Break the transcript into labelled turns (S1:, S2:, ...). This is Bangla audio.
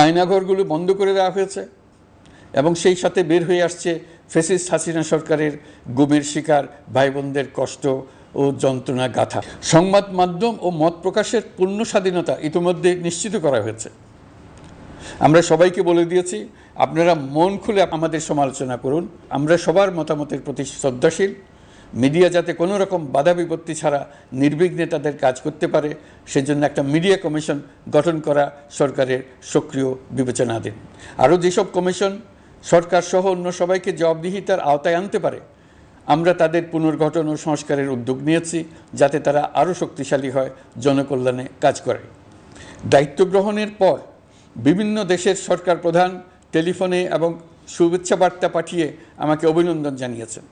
S1: আয়নাঘরগুলো বন্ধ করে দেওয়া হয়েছে এবং সেই সাথে বের হয়ে আসছে ফ্যাসিস্ট হাসিনা সরকারের গুমের শিকার ভাই বোনদের কষ্ট ও যন্ত্রণা গাথা। সংবাদ মাধ্যম ও মত প্রকাশের পূর্ণ স্বাধীনতা ইতিমধ্যে নিশ্চিত করা হয়েছে। আমরা সবাইকে বলে দিয়েছি, আপনারা মন খুলে আমাদের সমালোচনা করুন, আমরা সবার মতামতের প্রতি শ্রদ্ধাশীল। মিডিয়া যাতে কোনো রকম বাধা বিপত্তি ছাড়া নির্বিঘ্নে তাদের কাজ করতে পারে সেজন্য একটা মিডিয়া কমিশন গঠন করা সরকারের সক্রিয় বিবেচনাধীন। আরও যেসব কমিশন সরকার সহ অন্য সবাইকে জবাবদিহিতার আওতায় আনতে পারে আমরা তাদের পুনর্গঠন ও সংস্কারের উদ্যোগ নিয়েছি, যাতে তারা আরও শক্তিশালী হয়, জনকল্যাণে কাজ করে। দায়িত্ব গ্রহণের পর বিভিন্ন দেশের সরকার প্রধান টেলিফোনে এবং শুভেচ্ছা বার্তা পাঠিয়ে আমাকে অভিনন্দন জানিয়েছেন।